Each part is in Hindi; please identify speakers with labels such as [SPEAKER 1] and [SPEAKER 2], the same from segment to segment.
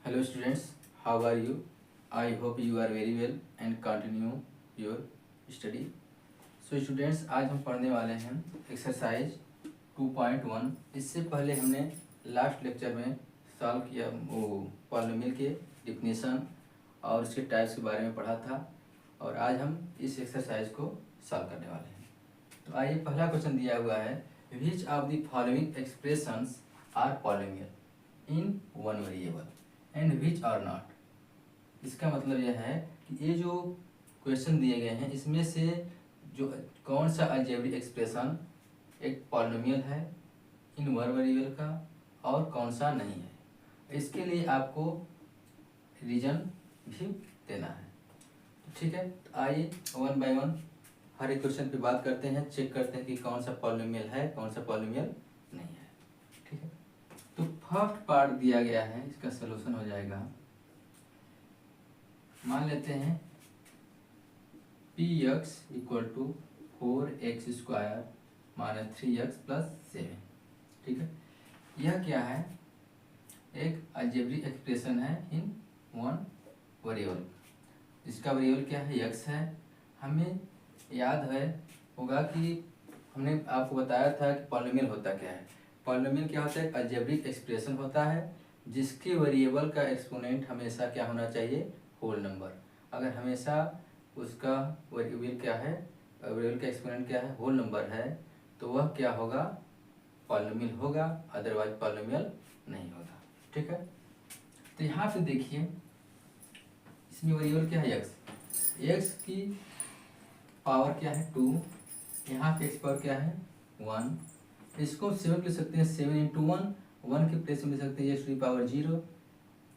[SPEAKER 1] Hello students, how are you? I hope you are very well and continue your study. So students, आज हम पढ़ने वाले हैं एक्सरसाइज 2.1। इससे पहले हमने लास्ट लेक्चर में सॉल्व किया वो पॉलिनोमियल के डिफिनेशन और उसके टाइप्स के बारे में पढ़ा था, और आज हम इस एक्सरसाइज को सॉल्व करने वाले हैं। तो आइए, पहला क्वेश्चन दिया हुआ है, which of the following expressions are polynomial in one variable and which are not. इसका मतलब यह है कि ये जो क्वेश्चन दिए गए हैं इसमें से जो कौन सा अलजेब्रिक एक्सप्रेशन एक पॉलिनोमियल है इन वन वेरिएबल का और कौन सा नहीं है। इसके लिए आपको रीजन भी देना है। ठीक है, तो आइए वन बाय वन हर एक क्वेश्चन पे बात करते हैं, चेक करते हैं कि कौन सा पॉलिनोमियल है, कौन सा पॉलिनोमियल नहीं है। ठीक है, तो फर्स्ट पार्ट दिया गया है, इसका सलूशन हो जाएगा। मान लेते हैं px equal to 4x² minus 3x plus 7। ठीक है, यह क्या है, एक अलजेब्रिक एक्सप्रेशन है इन वन वेरिएबल। इसका वेरिएबल क्या है, x है। हमें याद है होगा कि हमने आपको बताया था कि पॉलिनोमियल होता क्या है। पॉलिनोमियल क्या होता है, एक अलजेब्रिक एक्सप्रेशन होता है जिसके वेरिएबल का एक्सपोनेंट हमेशा क्या होना चाहिए, होल नंबर। अगर हमेशा उसका वेरिएबल क्या है, वेरिएबल का एक्सपोनेंट क्या है, होल नंबर है, तो वह क्या होगा, पॉलिनोमियल होगा, अदरवाइज पॉलिनोमियल नहीं होगा। ठीक है, तो यहाँ पे देखिए इसमें वेरिएबल क्या है, x की पावर क्या है 2, यहाँ पे x पावर क्या है 1। इसको 7 लिख सकते हैं, 7 इंटू 1 के प्लेस में लिख सकते हैं x⁴।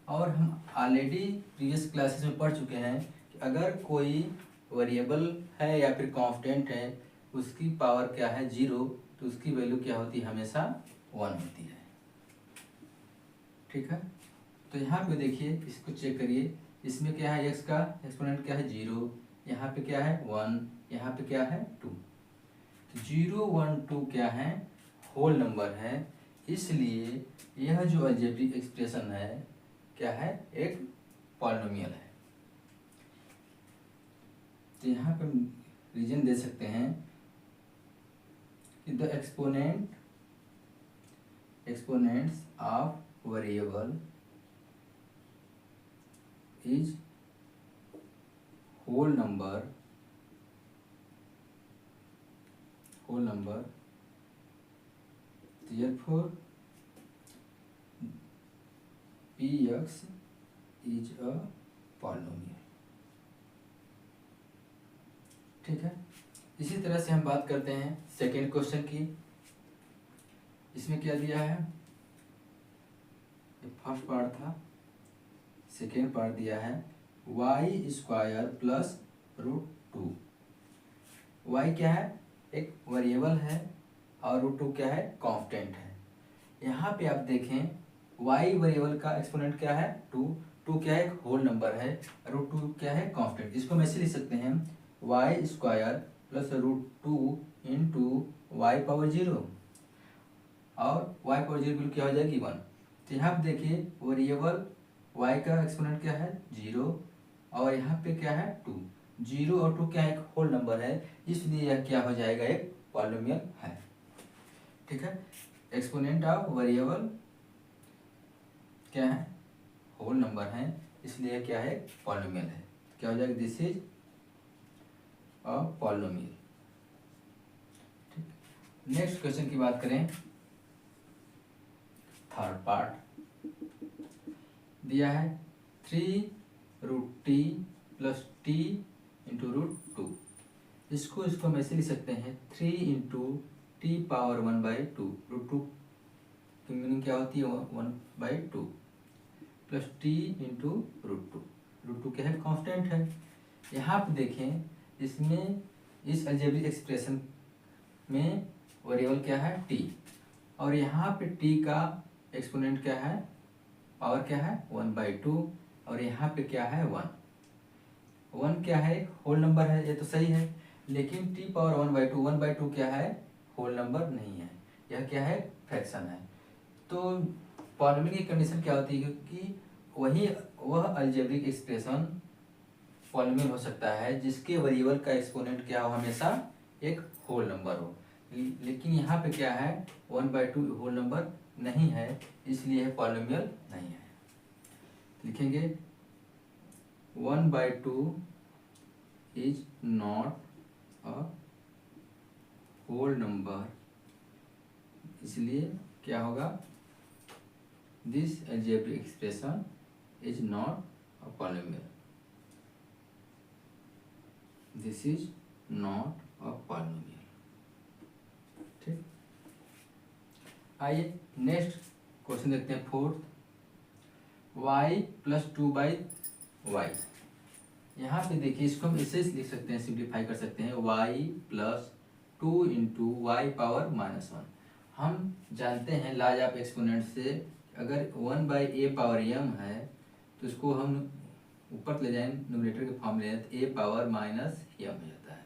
[SPEAKER 1] और हम ऑलरेडी प्रीवियस क्लासेस में पढ़ चुके हैं कि अगर कोई वेरिएबल है या फिर कांस्टेंट है उसकी पावर क्या है 0, तो उसकी वैल्यू क्या होती है, हमेशा 1 होती है। ठीक है, तो यहाँ पे देखिए, इसको चेक करिए, इसमें क्या है, x का एक्सपोनेंट क्या है 0, यहाँ पे क्या है 1, यहाँ पे क्या है 2। 0 1 2 क्या है, होल नंबर है, इसलिए यह जो अलजेब्रिक एक्सप्रेशन है क्या है, एक पॉलिनोमियल है। तो यहाँ पे रीजन दे सकते हैं कि the exponents of variable is whole number therefore px is a polynomial। ठीक है, इसी तरह से हम बात करते हैं सेकेंड क्वेश्चन की। इसमें क्या दिया है, फर्स्ट पार्ट था, सेकेंड पार्ट दिया है y² प्लस √2। y क्या है, एक वेरिएबल है, और √2 क्या है, कांस्टेंट है। यहाँ पे आप देखें y वेरिएबल का एक्सपोनेंट क्या है 2 क्या है, एक होल नंबर है, √2 क्या है, कांस्टेंट। इसको हम ऐसे लिख सकते हैं y² प्लस √2 इंटू y⁴, और y⁴ बिल्कुल क्या हो जाएगी 1। तो यहाँ पे देखिए वेरिएबल y का एक्सपोनेंट क्या है 0, और यहाँ पे क्या है 2। 0 और 2 क्या है, एक होल नंबर है, इसलिए यह क्या हो जाएगा, एक पॉलिनोमियल है। ठीक है, एक्सपोनेंट ऑफ वेरिएबल क्या है, होल नंबर है, इसलिए क्या है, पॉलिनोमियल है। क्या हो जाएगा, दिस इज अ पॉलिनोमियल। ठीक, नेक्स्ट क्वेश्चन की बात करें, थर्ड पार्ट दिया है 3√t प्लस t इंटू √2। इसको हम ऐसे लिख सकते हैं 3 इंटू t पावर 1/2। √2 की मीनिंग क्या होती है, 1/2 प्लस t इंटू √2। √2 क्या है, कांस्टेंट है। यहाँ पे देखें, इसमें इस अलजेब्रिक एक्सप्रेशन में वेरिएबल क्या है t, और यहाँ पे t का एक्सपोनेंट क्या है, पावर क्या है 1/2, और यहाँ पे क्या है 1 क्या है, होल नंबर है, ये तो सही है, लेकिन t पावर 1/2 क्या है, होल नंबर नहीं है, यह क्या है, फ्रैक्शन है। तो पॉलिनोमियल की कंडीशन क्या होती है कि वह अलजेब्रिक एक्सप्रेशन पॉलिनोमियल हो सकता है जिसके वेरिएबल का एक्सपोनेंट क्या हो, हमेशा एक होल नंबर हो। लेकिन यहाँ पे क्या है, 1/2 होल नंबर नहीं है, इसलिए यह पॉलिनोमियल नहीं है। लिखेंगे 1/2 is not a whole number, इसलिए क्या होगा, this algebraic expression is not a polynomial, this is not a polynomial. ठीक, आइए नेक्स्ट क्वेश्चन देखते हैं, फोर्थ। y + 2/y। यहाँ पे देखिए, इसको हम ऐसे लिख सकते हैं, सिंप्लीफाई कर सकते हैं, y + 2 × y⁻1। हम जानते हैं लाज ऑफ एक्सपोनेंट से, अगर 1/a⁻m है तो इसको हम ऊपर ले जाएं, न्यूमरेटर के फॉर्म ले जाए तो a⁻−m हो जाता है।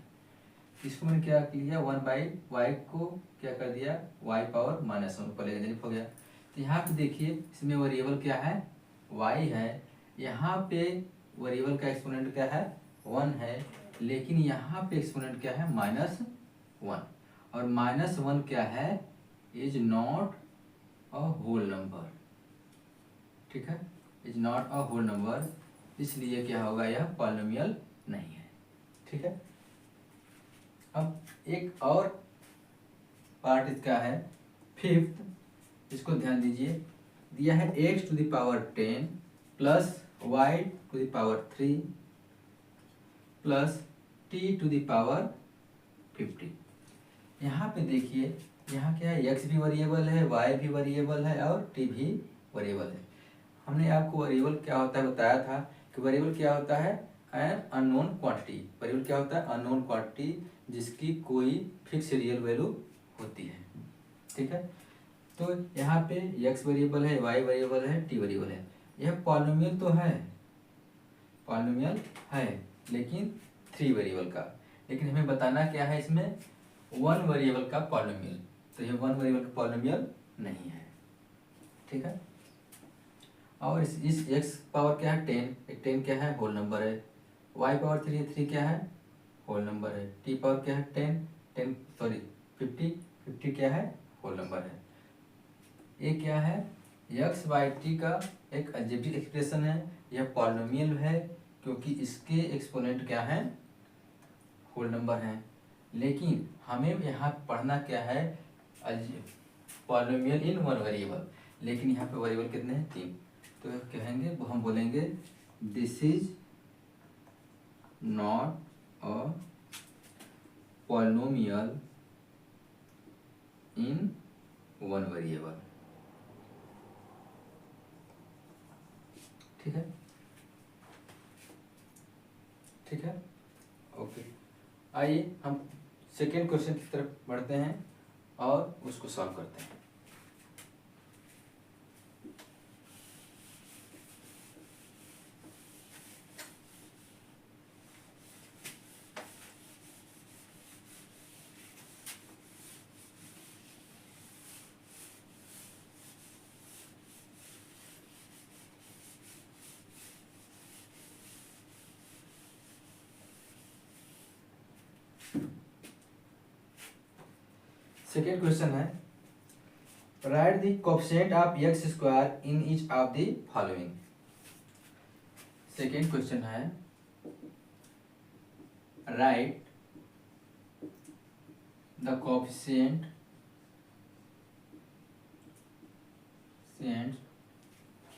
[SPEAKER 1] इसको मैंने क्या किया, 1/y को क्या कर दिया, y⁻−1 ऊपर ले गया, हो गया। तो यहाँ पे देखिए, इसमें वेरिएबल क्या है, y है, यहाँ पे वेरिएबल का एक्सपोनेंट क्या है, 1 है, लेकिन यहाँ पे एक्सपोनेंट क्या है, -1, और -1 क्या है, is not a whole number. ठीक है, is not a whole number, इसलिए क्या होगा, यह पॉलिनोमियल नहीं है। ठीक है, अब एक और पार्ट इसका है, फिफ्थ, इसको ध्यान दीजिए। दिया है x⁻10 + y⁻3 + t⁻50। यहाँ पे देखिए, यहाँ क्या है, x भी वेरिएबल है, y भी वेरिएबल है और t भी वेरिएबल है। हमने आपको वेरिएबल क्या होता है बताया था कि वेरिएबल क्या होता है, एन अननोन क्वांटिटी। वेरिएबल क्या होता है, अननोन क्वांटिटी जिसकी कोई फिक्स रियल वैल्यू होती है। ठीक है, तो यहाँ पे x वेरिएबल है, y वेरिएबल है, t वेरिएबल है। यह पॉलिनोमियल तो है, पॉलिनोमियल है, लेकिन 3 वेरिएबल का। लेकिन हमें बताना क्या है, इसमें 1 वेरिएबल का पॉलिनोमियल, तो यह 1 वेरिएबल का पॉलिनोमियल नहीं है। ठीक है, और इस x पावर क्या है, 10 क्या है, होल नंबर है, y⁻3 क्या है, होल नंबर है, t पावर क्या है, 50 क्या है, होल नंबर है। ये क्या है, x/t का एक अलजेब्रिक एक्सप्रेशन है, यह पॉलिनोमियल है क्योंकि इसके एक्सपोनेंट क्या है, होल नंबर है। लेकिन हमें यहाँ पढ़ना क्या है, पॉलिनोमियल इन 1 वेरिएबल, लेकिन यहाँ पे वेरिएबल कितने हैं, 3। तो कहेंगे, वो हम बोलेंगे this is not a polynomial in 1 variable. ठीक है, ठीक है, ओके। आइए हम सेकेंड क्वेश्चन की तरफ बढ़ते हैं और उसको सॉल्व करते हैं। सेकेंड क्वेश्चन है, write the coefficient of x² in each of the following. Second question है, write the coefficient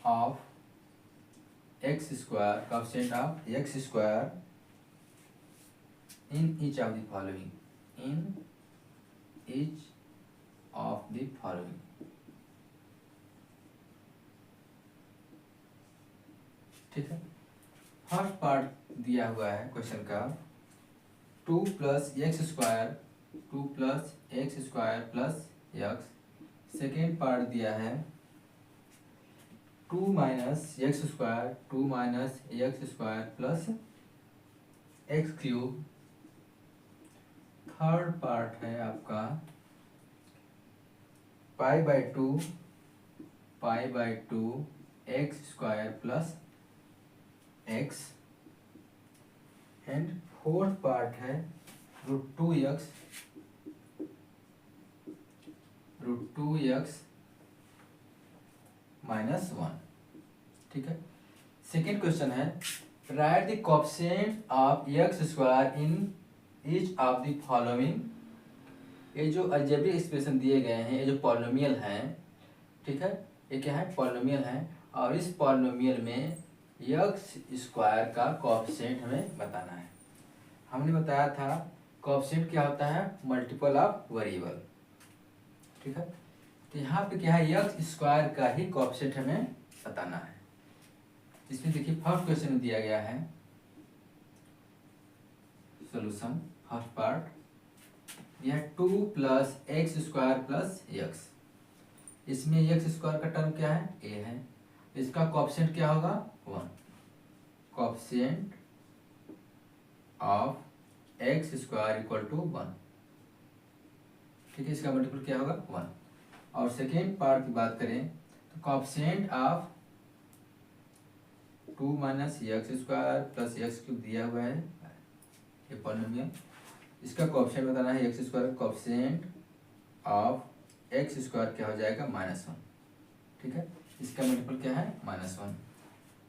[SPEAKER 1] of x², coefficient of x² in each of the following, in each of the following। ठीक है, फर्स्ट पार्ट दिया हुआ है क्वेश्चन का, 2 + x², 2 + x² + x। Second part दिया है 2 - x², 2 - x² + x³। Third part है आपका π/2, π/2 X square plus X, and fourth part है √2x -1। ठीक है। सेकेंड क्वेश्चन है write the coefficient of X square in each of the following. ये जो अलजेब्रिक एक्सप्रेशन दिए गए हैं, ये जो पॉलिनोमियल हैं, ठीक है, ये क्या है, पॉलिनोमियल है, और इस पॉलिनोमियल में एक्स स्क्वायर का कोएफिशिएंट हमें बताना है। हमने बताया था कोएफिशिएंट क्या होता है, मल्टीपल ऑफ वेरिएबल। ठीक है, तो यहाँ पे क्या है, एक्स स्क्वायर का ही कोएफिशिएंट हमें बताना है। इसमें देखिए फर्स्ट क्वेश्चन में दिया गया है सॉल्यूशन, फर्स्ट पार्ट, यह 2 + x² + x। इसमें एक्स स्क्वायर का टर्म क्या है, a है, इसका कोएफिशिएंट क्या होगा, 1। Coefficient of x² = 1। ठीक है, इसका मल्टीपल क्या होगा, 1। और सेकेंड पार्ट की बात करें तो कोएफिशिएंट ऑफ 2 - x² + x³ दिया हुआ है, ये पॉलिनोमियल, इसका कोएफिशिएंट बताना है x², कोएफिशिएंट ऑफ x² क्या हो जाएगा, -1। ठीक है, इसका मल्टीपल क्या है, -1।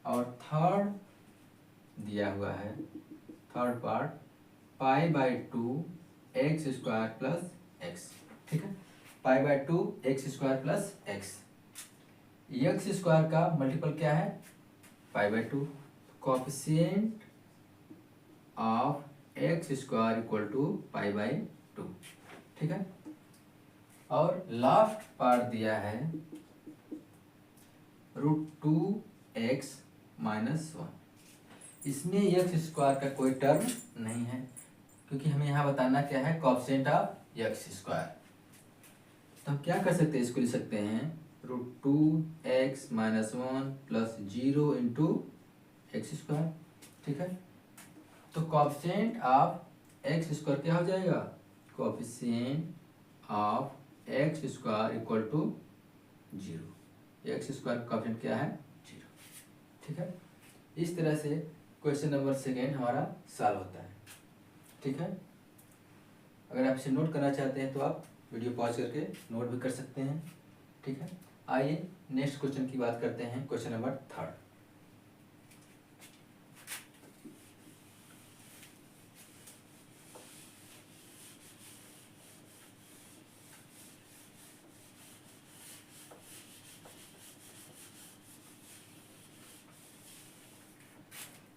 [SPEAKER 1] और थर्ड दिया हुआ है, थर्ड पार्ट π/2 x² + x। ठीक है, π/2 x² + x। x² का मल्टीपल क्या है, π/2। Coefficient of x² = π/2। ठीक है, और लास्ट पार्ट दिया है √2x - 1। इसमें x² का कोई टर्म नहीं है, क्योंकि हमें यहाँ बताना क्या है, कोएफिशिएंट ऑफ x²। तो हम क्या कर सकते हैं, इसको लिख सकते हैं √2x - 1 + 0 × x²। ठीक है, तो कोएफिशिएंट ऑफ x² क्या हो जाएगा, कोएफिशिएंट ऑफ x² = 0। x² का कोएफिशिएंट क्या है, 0। ठीक है, इस तरह से क्वेश्चन नंबर सेकेंड हमारा सॉल्व होता है। ठीक है, अगर आप इसे नोट करना चाहते हैं तो आप वीडियो पॉज करके नोट भी कर सकते हैं। ठीक है, आइए नेक्स्ट क्वेश्चन की बात करते हैं, question number third.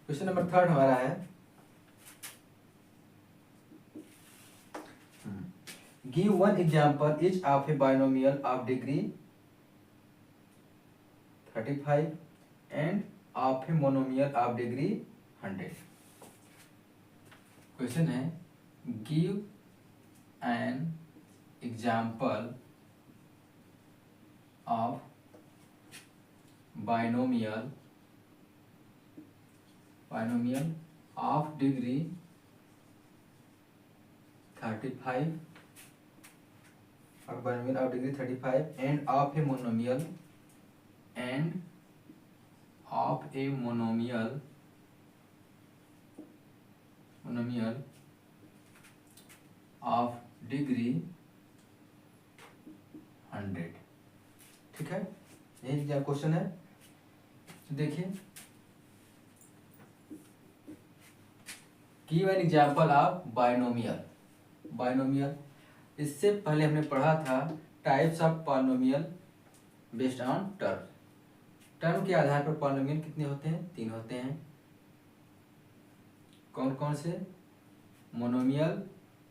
[SPEAKER 1] Question number third हमारा है, give one example each of a binomial of degree 35 and of a monomial of degree 100। Question है give an example of binomial of degree 35 और binomial of degree 35 and of a monomial of degree 100। ठीक है, यही क्या क्वेश्चन है। तो देखिए, give an example of binomial. इससे पहले हमने पढ़ा था types of polynomial based on term के आधार पर पॉलिनोमियल कितने होते हैं, 3 होते हैं। कौन कौन से, monomial,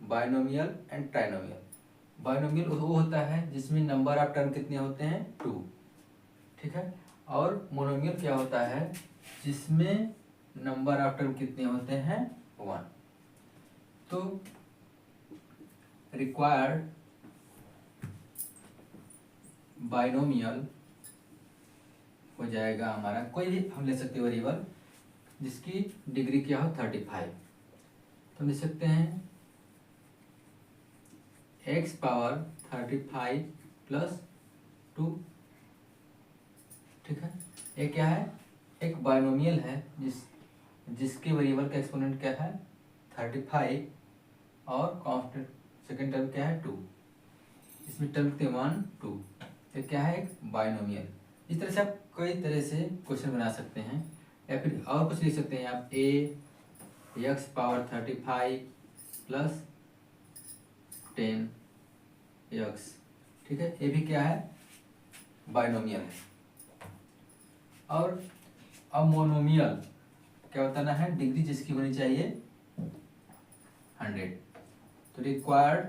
[SPEAKER 1] binomial and trinomial. Binomial वो होता है जिसमें नंबर ऑफ टर्म कितने होते हैं, 2। ठीक है, और मोनोमियल क्या होता है, जिसमें नंबर ऑफ टर्म कितने होते हैं, 1। तो रिक्वायर्ड बाइनोमियल हो जाएगा हमारा, कोई भी हम ले सकते हैं वेरिएबल जिसकी डिग्री क्या हो, 35। तो हम लिख सकते हैं x⁻35 + 2। ठीक है, एक क्या है, एक बाइनोमियल है जिसके वेरिएबल का एक्सपोनेंट क्या है 35 और कांस्टेंट सेकंड टर्म क्या है 2, इसमें टर्म के 1 2, तो क्या है एक बाइनोमियल। इस तरह से आप कई तरह से क्वेश्चन बना सकते हैं, या फिर और कुछ लिख सकते हैं आप x पावर 35 प्लस 10x, ठीक है, ये भी क्या है बाइनोमियल है। और अब मोनोमियल क्या बताना है, डिग्री जिसकी होनी चाहिए 100, तो रिक्वायर्ड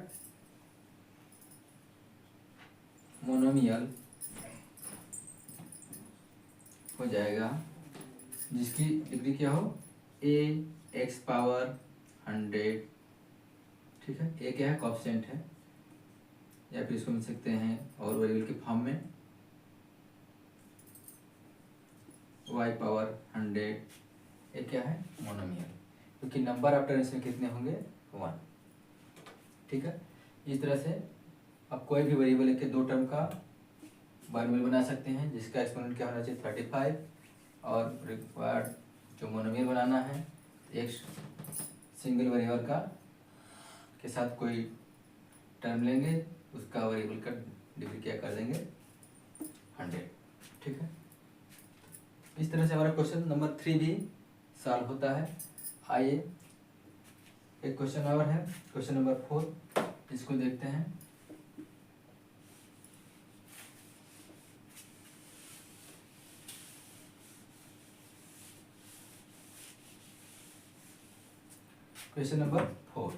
[SPEAKER 1] मोनोमियल हो जाएगा जिसकी डिग्री क्या हो x पावर 100, ठीक है, a क्या है कॉन्स्टेंट है, या फिर इसको मिल सकते हैं और वेरिएबल के फॉर्म में y पावर 100, ये क्या है मोनोमियल, क्योंकि नंबर ऑफ टर्म्स में कितने होंगे 1, ठीक है। इस तरह से आप कोई भी वेरिएबल लेके दो टर्म का बाइनोमियल बना सकते हैं जिसका एक्सपोनेंट क्या होना चाहिए 35, और रिक्वायर्ड जो मोनोमियल बनाना है एक सिंगल वेरिएबल का के साथ कोई टर्म लेंगे, उसका वेरिएबल का डिग्री क्या कर देंगे 100, ठीक है। इस तरह से हमारा क्वेश्चन नंबर 3 भी सॉल्व होता है। आइए एक क्वेश्चन और है, क्वेश्चन नंबर 4, इसको देखते हैं। क्वेश्चन नंबर 4,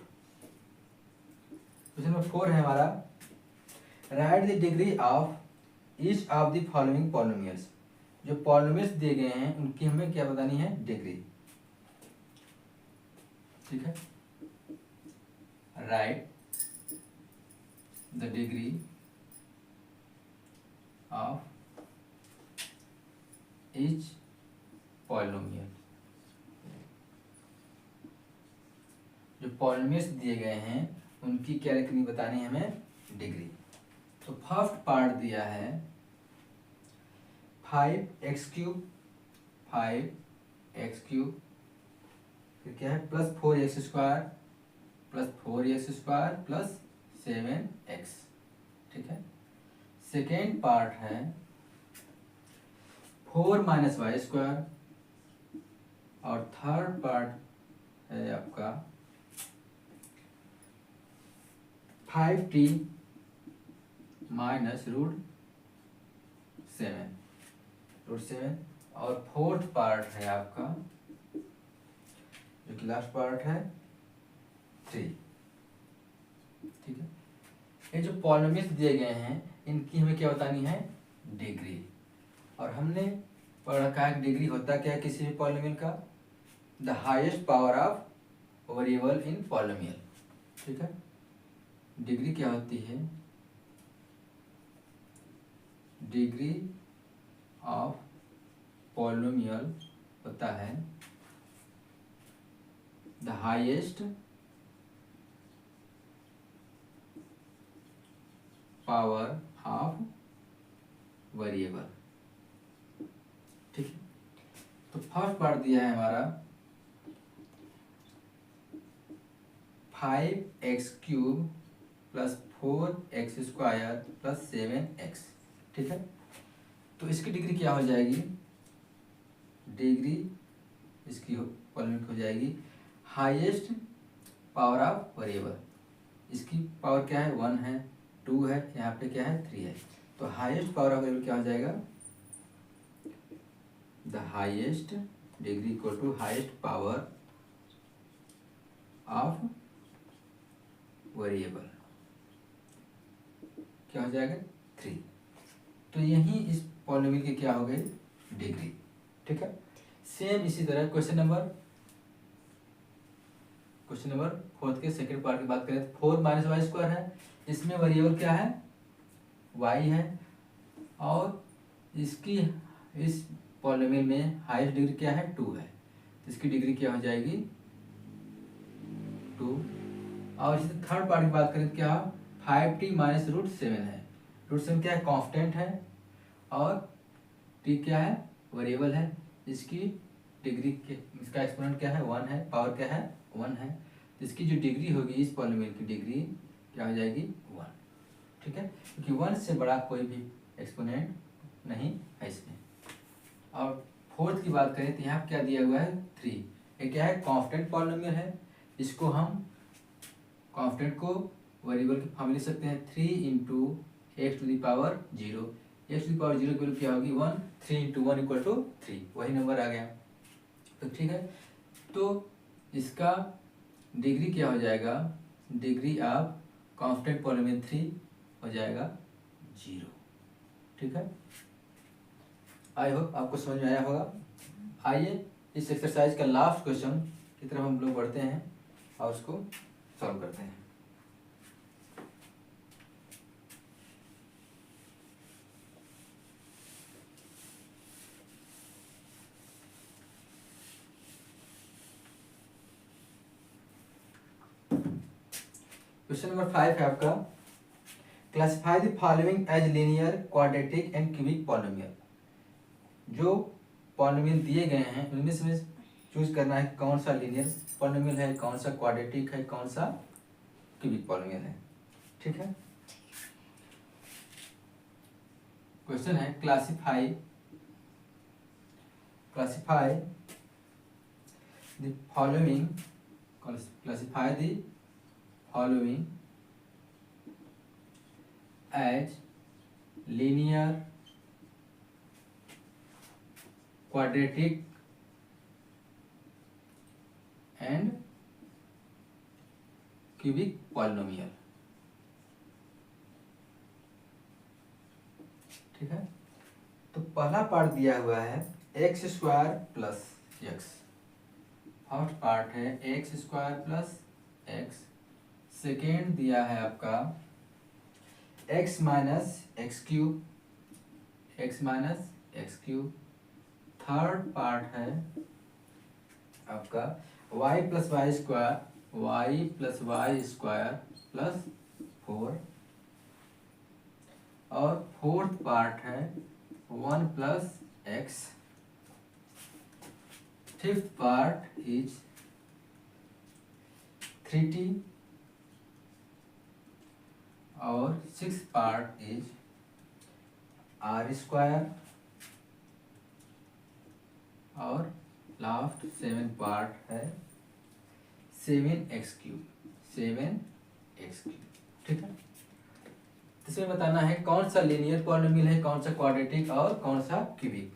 [SPEAKER 1] क्वेश्चन नंबर 4 है हमारा, right the degree of each of the following polynomials. जो पॉलिनोमियल्स दिए गए हैं उनकी हमें क्या बतानी है डिग्री, ठीक है। Write the degree of each polynomial. जो पॉलिनोमियल्स दिए गए हैं उनकी क्या लिखनी बतानी है हमें डिग्री। तो फर्स्ट पार्ट दिया है 5x3, 5x3, फिर क्या है plus 4x² plus 4x² plus 7x, ठीक है। सेकेंड पार्ट है 4 माइनस y², और थर्ड पार्ट है आपका 5t माइनस √7, और फोर्थ पार्ट है आपका जो कि लास्ट पार्ट है 3, ठीक है। ये जो पॉलिनोमियल्स दिए गए हैं इनकी हमें क्या बतानी है डिग्री, और हमने पढ़ रखा है डिग्री होता क्या है किसी भी पॉलिनोमियल का, the highest power of variable in polynomial, ठीक है। डिग्री क्या होती है, डिग्री ऑफ पॉलिनोमियल होता है the highest power of variable, ठीक है। तो फर्स्ट पार्ट दिया है हमारा 5x³ plus 4x² plus 7x, ठीक है। तो इसकी डिग्री क्या हो जाएगी, डिग्री इसकी पॉलिनोमियल हो जाएगी हाईएस्ट पावर ऑफ वेरिएबल। इसकी पावर क्या है 1 है, 2 है, यहाँ पे क्या है 3 है, तो हाईएस्ट पावर ऑफ वेरिएबल क्या हो जाएगा, the highest degree equal to highest power of variable, क्या हो जाएगा 3। तो यही इस पॉलिनोमियल की क्या हो गई डिग्री, ठीक है। सेम इसी तरह क्वेश्चन नंबर 4 के सेकंड पार्ट की बात करें तो 4 माइनस y² है, इसमें वेरिएबल क्या है y है, और इसकी इस पॉलिनोमियल में हाईएस्ट डिग्री क्या है 2 है, तो इसकी डिग्री क्या हो जाएगी 2। और इसी थर्ड पार्ट की बात करें तो क्या 5t माइनस √7 है, √7 क्या है कांस्टेंट है, और t क्या है वेरिएबल है, इसकी डिग्री के इसका एक्सपोनेंट क्या है 1 है, पावर क्या है 1 है, तो इसकी जो डिग्री होगी इस पॉलिनोमियल की डिग्री क्या हो जाएगी 1, ठीक है, क्योंकि 1 से बड़ा कोई भी एक्सपोनेंट नहीं है इसमें। और फोर्थ की बात करें तो यहाँ क्या दिया हुआ है 3, ये क्या है कांस्टेंट पॉलिनोमियल है, इसको हम कांस्टेंट को वेरिएबल की फॉर्म में लिख सकते हैं 3 into x to the power 0, x to the power 0 की वैल्यू क्या होगी 1, 3 इंटू 1 इक्वल टू 3, वही नंबर आ गया। तो ठीक है, तो इसका डिग्री क्या हो जाएगा, डिग्री ऑफ कांस्टेंट पॉलिनोमियल 3 हो जाएगा 0, ठीक है। आई होप आपको समझ में आया होगा। आइए इस एक्सरसाइज का लास्ट क्वेश्चन की तरफ हम लोग बढ़ते हैं और उसको सॉल्व करते हैं। क्वेश्चन नंबर 5 है आपका, classify the following as linear, quadratic and cubic polynomial. जो पॉलिनोमियल दिए गए हैं उनमें से चूज करना है कौन सा लीनियर पॉलिनोमियल है, कौन सा क्वाड्रेटिक है, कौन सा क्यूबिक पॉलिनोमियल है, ठीक है। क्वेश्चन है classify the following as linear, quadratic and cubic polynomial, ठीक है। तो पहला पार्ट दिया हुआ है x square plus x, first part है x square plus x, second दिया है आपका x minus x cube, third part है आपका y plus y square plus 4, और फोर्थ पार्ट है 1 plus x, fifth part is 3t, और six part is r square, और लास्ट 7 पार्ट है 7x क्यूब, ठीक है। इसमें बताना है कौन सा लीनियर पॉलिनोमियल है, कौन सा क्वाड्रेटिक और कौन सा क्यूबिक।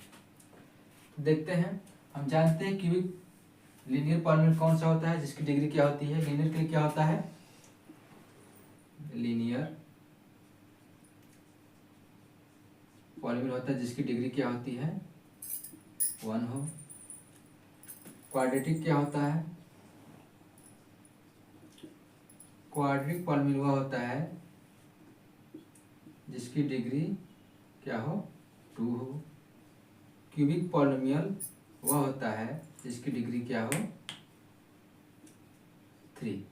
[SPEAKER 1] देखते हैं, हम जानते हैं क्यूबिक लीनियर पॉलिनोमियल कौन सा होता है जिसकी डिग्री क्या होती है, लीनियर के लिए क्या होता है, लीनियर पॉलिनोमियल होता है जिसकी डिग्री क्या होती है 1 हो। क्वाड्रेटिक क्या होता है, क्वाड्रेटिक पॉलिनोमियल वह होता है जिसकी डिग्री क्या हो 2 हो। क्यूबिक पॉलिनोमियल वह होता है जिसकी डिग्री क्या हो 3।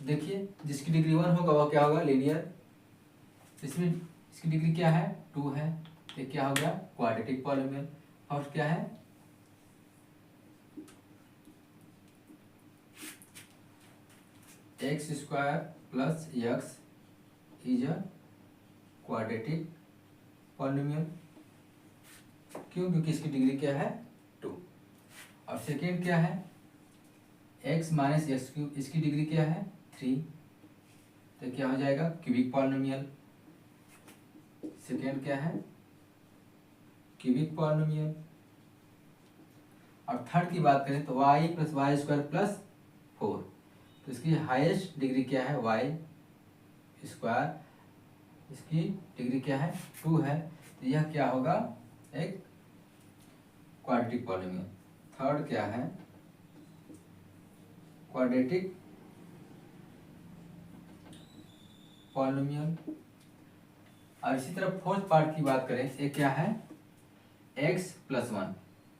[SPEAKER 1] देखिए जिसकी डिग्री 1 होगा वह क्या होगा लीनियर, इसमें इसकी डिग्री क्या है 2 है, ये क्या हो गया क्वाड्रेटिक पॉलिनोमियल। फर्स्ट क्या है x square plus x is a quadratic polynomial, क्यों, क्योंकि इसकी डिग्री क्या है 2। और सेकेंड क्या है x माइनस एक्स क्यूब, इसकी डिग्री क्या है 3, तो क्या हो जाएगा क्यूबिक पॉलिनोमियल। सेकेंड क्या है क्यूबिक पॉलिनोमियल। और थर्ड की बात करें तो y plus y square plus 4, तो इसकी हाईएस्ट डिग्री क्या है y स्क्वायर, इसकी डिग्री क्या है 2 है, तो यह क्या होगा एक क्वाड्रेटिक पॉलिनोमियल। थर्ड क्या है क्वाड्रेटिक पॉलिनोमियल। और इसी तरह फोर्थ पार्ट की बात करें, ये क्या है x प्लस 1,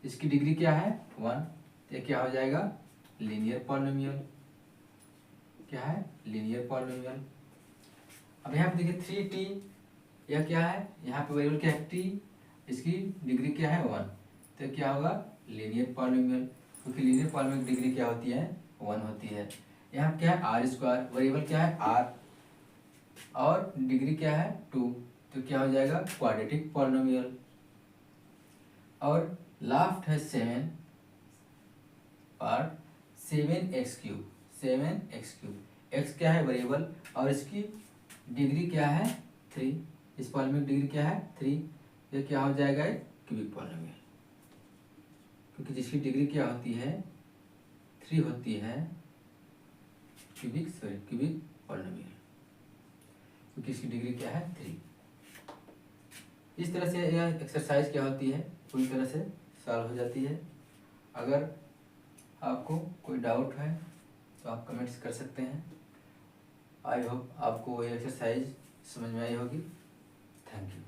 [SPEAKER 1] इसकी डिग्री क्या है 1, ये क्या हो जाएगा लीनियर पॉलिनोमियल, क्या है लीनियर पॉलिनोमियल। अब यहाँ पे देखिए 3t, यह क्या है, यहाँ पे वेरिएबल क्या है t, इसकी डिग्री क्या है 1, तो क्या होगा, लीनियर पॉलिनोमियल, क्योंकि लीनियर पॉलिनोमियल की डिग्री क्या होती है, 1 होती है। यहाँ क्या है, आर स्क्वायर, वेरिएबल क्या है आर, और डिग्री क्या है 2, तो क्या हो जाएगा, क्वाड्रेटिक पॉलिनोमियल। और लास्ट है 7 पार्ट, 7x3, 7x3, x क्या है वेरिएबल, और इसकी डिग्री क्या है 3, इस पॉलिनोमियल की डिग्री क्या है 3, ये क्या हो जाएगा, एक क्यूबिक पॉलिनोमियल, क्योंकि जिसकी डिग्री क्या होती है 3 होती है, क्यूबिक पॉलिनोमियल, क्योंकि इसकी डिग्री क्या है 3। इस तरह से यह एक्सरसाइज क्या होती है, पूरी तरह से सॉल्व हो जाती है। अगर आपको कोई डाउट है तो आप कमेंट्स कर सकते हैं। आई होप आपको ये एक्सरसाइज समझ में आई होगी। Thank you.